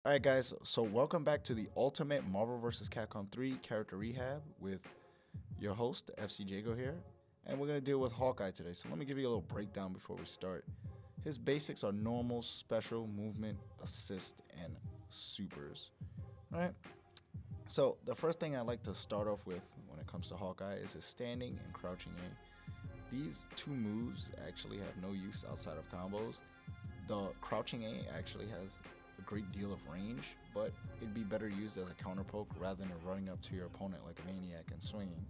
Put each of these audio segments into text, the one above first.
Alright guys, so welcome back to the Ultimate Marvel vs. Capcom 3 character rehab with your host, FC Jago here. And we're going to deal with Hawkeye today, so let me give you a little breakdown before we start. His basics are normal, special, movement, assist, and supers. Alright, so the first thing I like to start off with when it comes to Hawkeye is his standing and crouching A. These two moves actually have no use outside of combos. The crouching A actually has a great deal of range, but it'd be better used as a counter poke rather than running up to your opponent like a maniac and swinging.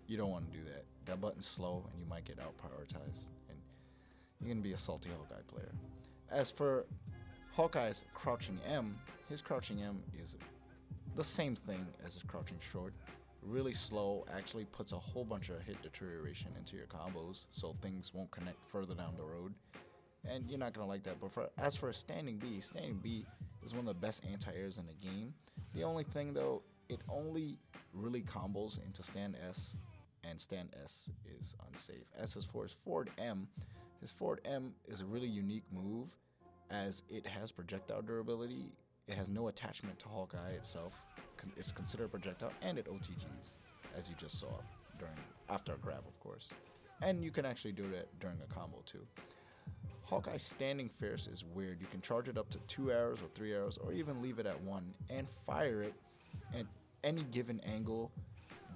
You don't want to do that. That button's slow and you might get out prioritized, and you're going to be a salty Hawkeye player. As for Hawkeye's crouching M, his crouching M is the same thing as his crouching short. Really slow, actually puts a whole bunch of hit deterioration into your combos so things won't connect further down the road. And you're not going to like that. But as for standing B is one of the best anti-airs in the game. The only thing though, it only really combos into stand S, and stand S is unsafe. As for his forward M, his forward M is a really unique move as it has projectile durability. It has no attachment to Hawkeye itself. It's considered a projectile, and it OTGs, as you just saw after a grab, of course. And you can actually do that during a combo too. Hawkeye's standing fierce is weird. You can charge it up to 2 arrows or 3 arrows, or even leave it at 1 and fire it at any given angle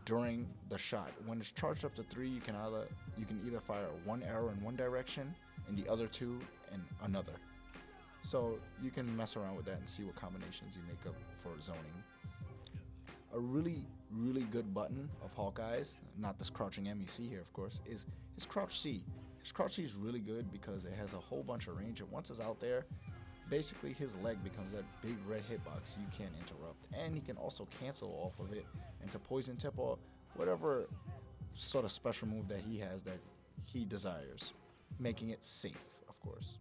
during the shot. When it's charged up to 3, you can either fire 1 arrow in one direction and the other 2 in another. So you can mess around with that and see what combinations you make up for zoning. A really good button of Hawkeye's, not this crouching M you see here, of course, is his crouch C. His crouch C is really good because it has a whole bunch of range, and once it's out there, basically his leg becomes that big red hitbox you can't interrupt. And he can also cancel off of it into poison tip or whatever sort of special move that he has that he desires, making it safe, of course.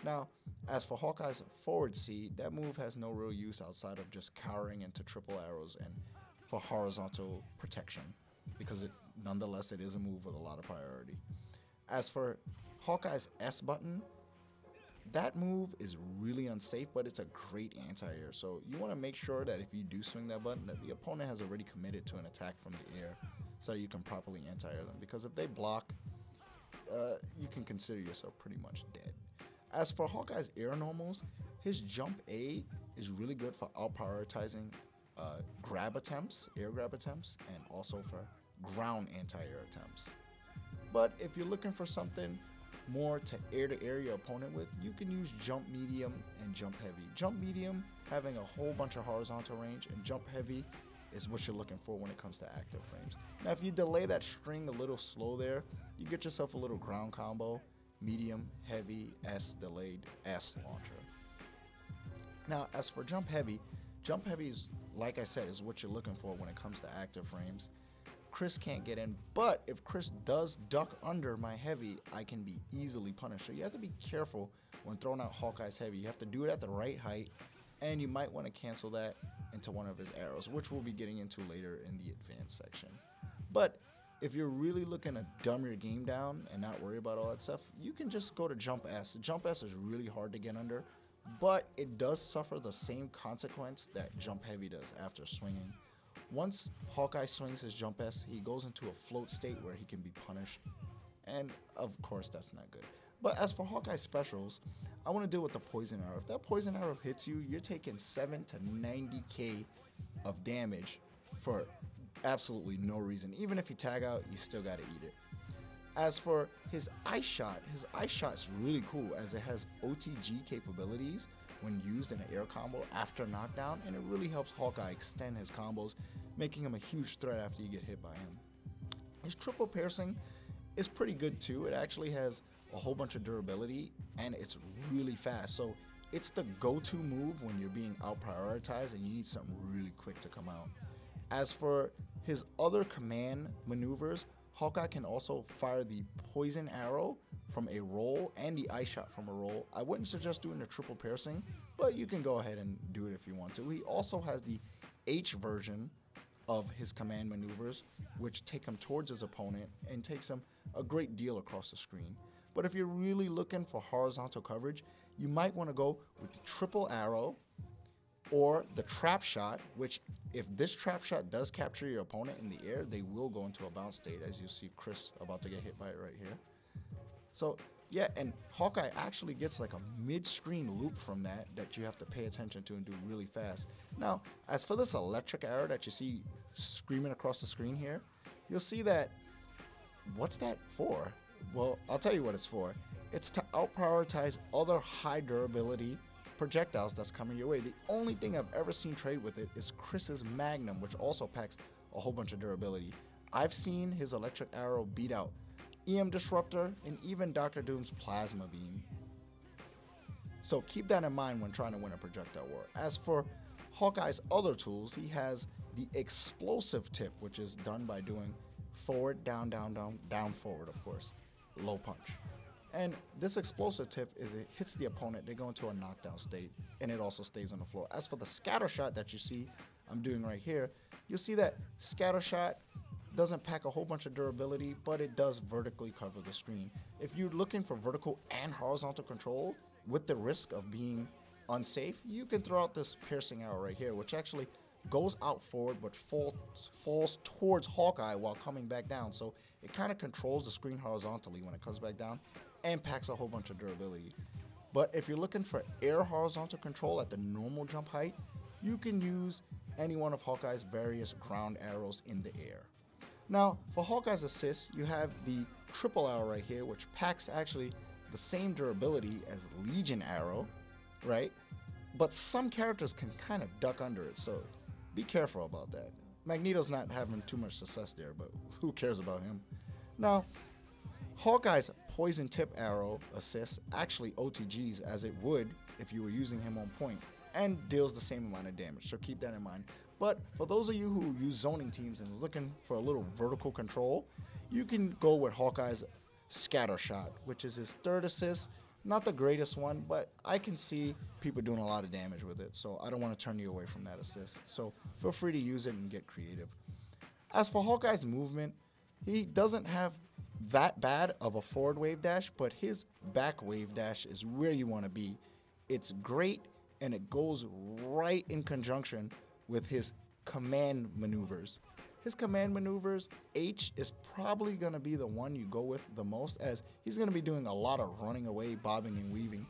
Now, as for Hawkeye's forward C, that move has no real use outside of just cowering into triple arrows and for horizontal protection, because nonetheless it is a move with a lot of priority. As for Hawkeye's S button, that move is really unsafe, but it's a great anti-air. So you want to make sure that if you do swing that button, that the opponent has already committed to an attack from the air so you can properly anti-air them. Because if they block, you can consider yourself pretty much dead. As for Hawkeye's air normals, his jump A is really good for out-prioritizing air grab attempts, and also for ground anti-air attempts. But if you're looking for something more to air your opponent with, you can use jump medium and jump heavy. Jump medium having a whole bunch of horizontal range, and jump heavy is what you're looking for when it comes to active frames. Now if you delay that string a little slow there, you get yourself a little ground combo. Medium, heavy, S, delayed, S launcher. Now, as for jump heavy is, like I said, is what you're looking for when it comes to active frames. Chris can't get in, but if Chris does duck under my heavy, I can be easily punished. So you have to be careful when throwing out Hawkeye's heavy. You have to do it at the right height, and you might want to cancel that into one of his arrows, which we'll be getting into later in the advanced section. But if you're really looking to dumb your game down and not worry about all that stuff, you can just go to Jump S. Jump S is really hard to get under, but it does suffer the same consequence that Jump Heavy does after swinging. Once Hawkeye swings his Jump S, he goes into a float state where he can be punished, and of course that's not good. But as for Hawkeye specials, I want to deal with the poison arrow. If that poison arrow hits you, you're taking 7 to 90k of damage for absolutely no reason. Even if you tag out, you still gotta eat it. As for his ice shot is really cool as it has OTG capabilities when used in an air combo after knockdown, and it really helps Hawkeye extend his combos, making him a huge threat after you get hit by him. His triple piercing is pretty good too. It actually has a whole bunch of durability, and it's really fast. So it's the go-to move when you're being out prioritized and you need something really quick to come out. As for his other command maneuvers, Hawkeye can also fire the poison arrow from a roll and the ice shot from a roll. I wouldn't suggest doing the triple piercing, but you can go ahead and do it if you want to. He also has the H version of his command maneuvers, which take him towards his opponent and takes him a great deal across the screen. But if you're really looking for horizontal coverage, you might want to go with the triple arrow, or the trap shot, which if this trap shot does capture your opponent in the air, they will go into a bounce state, as you see Chris about to get hit by it right here. So yeah, and Hawkeye actually gets like a mid-screen loop from that you have to pay attention to and do really fast. Now, as for this electric arrow that you see screaming across the screen here, you'll see that, what's that for? Well, I'll tell you what it's for. It's to out-prioritize other high durability projectiles that's coming your way. The only thing I've ever seen trade with it is Chris's Magnum, which also packs a whole bunch of durability. I've seen his electric arrow beat out EM Disruptor and even Dr. Doom's Plasma Beam. So keep that in mind when trying to win a projectile war. As for Hawkeye's other tools, he has the explosive tip, which is done by doing forward, down, down, down, down, forward, of course, low punch. And this explosive tip, if it hits the opponent, they go into a knockdown state, and it also stays on the floor. As for the Scattershot that you see I'm doing right here, you'll see that Scattershot doesn't pack a whole bunch of durability, but it does vertically cover the screen. If you're looking for vertical and horizontal control with the risk of being unsafe, you can throw out this piercing arrow right here, which actually goes out forward but falls towards Hawkeye while coming back down. So it kind of controls the screen horizontally when it comes back down and packs a whole bunch of durability. But if you're looking for air horizontal control at the normal jump height, you can use any one of Hawkeye's various ground arrows in the air. Now, for Hawkeyes Assist, you have the triple arrow right here, which packs actually the same durability as Legion arrow, right? But some characters can kind of duck under it, so be careful about that. Magneto's not having too much success there, but who cares about him? Now, Hawkeye's Poison Tip Arrow Assist actually OTGs as it would if you were using him on point, and deals the same amount of damage, so keep that in mind. But for those of you who use zoning teams and is looking for a little vertical control, you can go with Hawkeye's Scattershot, which is his third assist. Not the greatest one, but I can see people doing a lot of damage with it, so I don't want to turn you away from that assist. So feel free to use it and get creative. As for Hawkeye's movement, he doesn't have that bad of a forward wave dash, but his back wave dash is where you want to be. It's great, and it goes right in conjunction with his command maneuvers. His command maneuvers, H is probably going to be the one you go with the most, as he's going to be doing a lot of running away, bobbing, and weaving.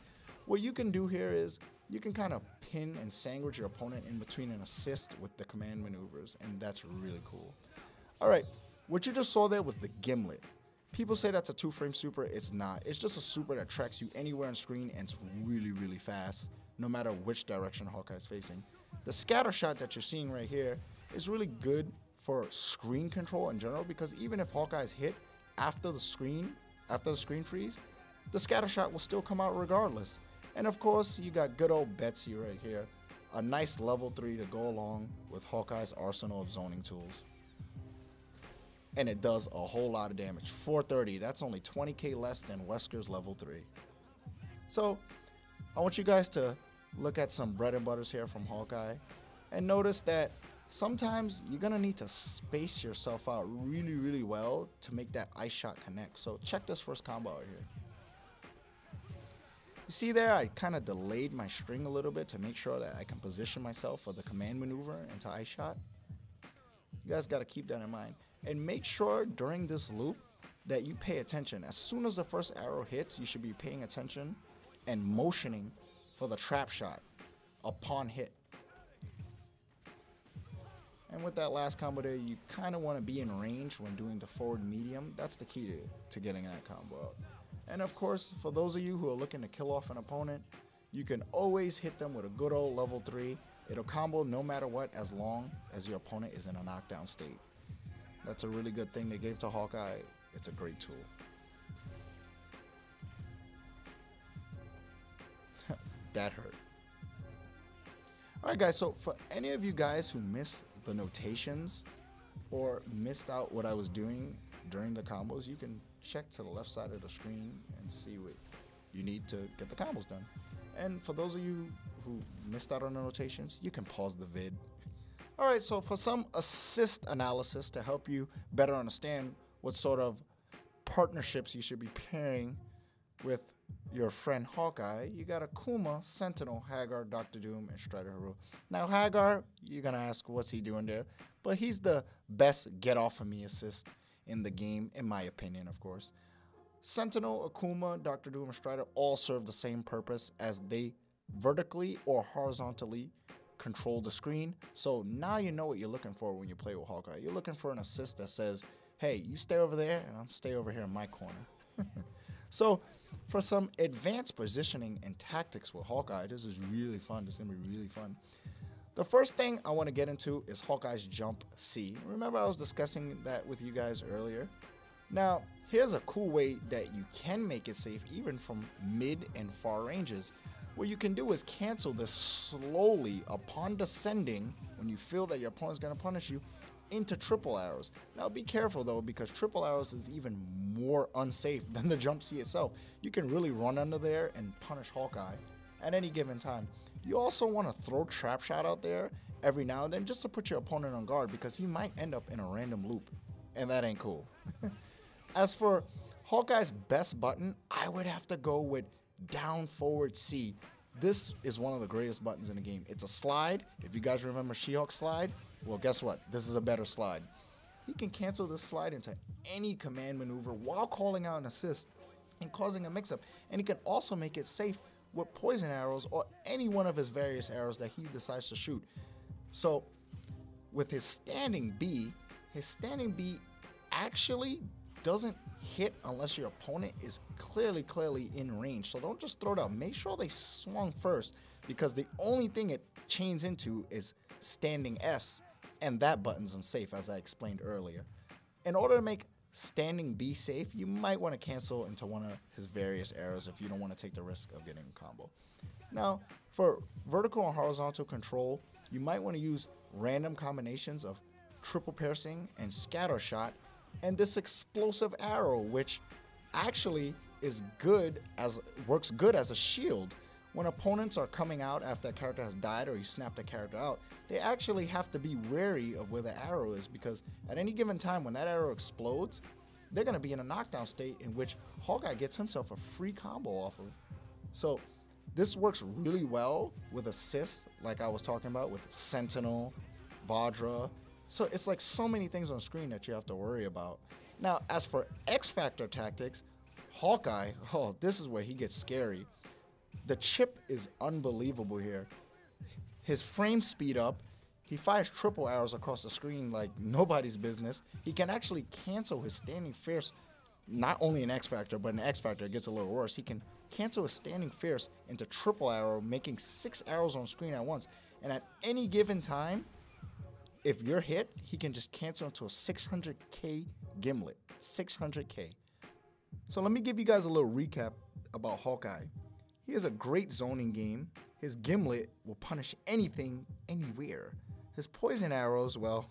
What you can do here is you can kind of pin and sandwich your opponent in between an assist with the command maneuvers, and that's really cool. All right, what you just saw there was the Gimlet. People say that's a two-frame super. It's not. It's just a super that tracks you anywhere on screen, and it's really, really fast, no matter which direction Hawkeye's facing. The Scattershot that you're seeing right here is really good for screen control in general, because even if Hawkeye's hit after the screen freeze, the Scattershot will still come out regardless. And of course, you got good old Betsy right here, a nice level 3 to go along with Hawkeye's arsenal of zoning tools. And it does a whole lot of damage. 430, that's only 20k less than Wesker's level 3. So I want you guys to look at some bread and butters here from Hawkeye and notice that sometimes you're gonna need to space yourself out really, really well to make that ice shot connect. So check this first combo out here. You see there, I kind of delayed my string a little bit to make sure that I can position myself for the command maneuver into ice shot. You guys got to keep that in mind. And make sure during this loop that you pay attention. As soon as the first arrow hits, you should be paying attention and motioning for the trap shot upon hit. And with that last combo there, you kind of want to be in range when doing the forward medium. That's the key to getting that combo out. And of course, for those of you who are looking to kill off an opponent, you can always hit them with a good old level 3. It'll combo no matter what, as long as your opponent is in a knockdown state. That's a really good thing they gave to Hawkeye. It's a great tool. That hurt. Alright guys, so for any of you guys who missed the notations or missed out what I was doing during the combos, you can check to the left side of the screen and see what you need to get the combos done. And for those of you who missed out on the notations, you can pause the vid. Alright, so for some assist analysis to help you better understand what sort of partnerships you should be pairing with your friend Hawkeye, you got Akuma, Sentinel, Hagar, Doctor Doom, and Strider Hero. Now, Hagar, you're going to ask what's he doing there, but he's the best get off of me assist in the game, in my opinion, of course. Sentinel, Akuma, Doctor Doom, and Strider all serve the same purpose as they vertically or horizontally control the screen. So now you know what you're looking for when you play with Hawkeye. You're looking for an assist that says, hey, you stay over there and I'll stay over here in my corner. So for some advanced positioning and tactics with Hawkeye, this is really fun. This is going to be really fun. The first thing I want to get into is Hawkeye's Jump C. Remember I was discussing that with you guys earlier? Now, here's a cool way that you can make it safe even from mid and far ranges. What you can do is cancel this slowly upon descending when you feel that your opponent's going to punish you into triple arrows. Now be careful though, because triple arrows is even more unsafe than the Jump C itself. You can really run under there and punish Hawkeye at any given time. You also want to throw Trap Shot out there every now and then just to put your opponent on guard, because he might end up in a random loop, and that ain't cool. As for Hawkeye's best button, I would have to go with down forward C. This is one of the greatest buttons in the game. It's a slide. If you guys remember She-Hulk's slide, well, guess what? This is a better slide. He can cancel this slide into any command maneuver while calling out an assist and causing a mix-up. And he can also make it safe with poison arrows or any one of his various arrows that he decides to shoot. So with his standing B actually doesn't hit unless your opponent is clearly in range. So don't just throw it out. Make sure they swung first, because the only thing it chains into is standing S, and that button's unsafe, as I explained earlier. In order to make standing B safe, you might want to cancel into one of his various arrows if you don't want to take the risk of getting a combo. Now, for vertical and horizontal control, you might want to use random combinations of triple piercing and Scattershot, and this explosive arrow, which actually works good as a shield. When opponents are coming out after a character has died or you snap the character out, they actually have to be wary of where the arrow is, because at any given time when that arrow explodes, they're going to be in a knockdown state in which Hawkeye gets himself a free combo off of. So this works really well with assists, like I was talking about with Sentinel, Vajra. So it's like so many things on screen that you have to worry about. Now, as for X Factor tactics, Hawkeye, oh, this is where he gets scary. The chip is unbelievable here. His frame speed up. He fires triple arrows across the screen like nobody's business. He can actually cancel his standing fierce, not only in X Factor, but in X Factor it gets a little worse. He can cancel his standing fierce into triple arrow, making 6 arrows on screen at once. And at any given time, if you're hit, he can just cancel into a 600k gimlet. 600k. So let me give you guys a little recap about Hawkeye. He has a great zoning game. His gimlet will punish anything, anywhere. His poison arrows, well,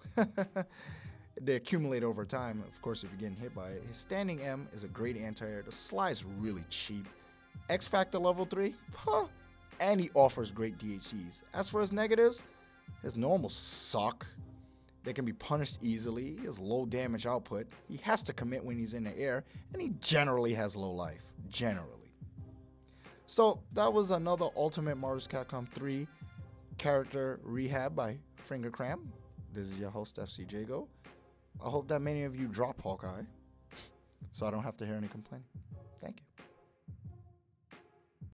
they accumulate over time, of course, if you're getting hit by it. His standing M is a great anti-air. The slide's really cheap. X Factor level 3, huh? And he offers great DHEs. As for his negatives, his normals suck. They can be punished easily. He has low damage output. He has to commit when he's in the air, and he generally has low life. Generally. So that was another Ultimate Marvel vs. Capcom 3 character Rehab by Fingercramp. This is your host, FC Jago. I hope that many of you drop Hawkeye, so I don't have to hear any complaining.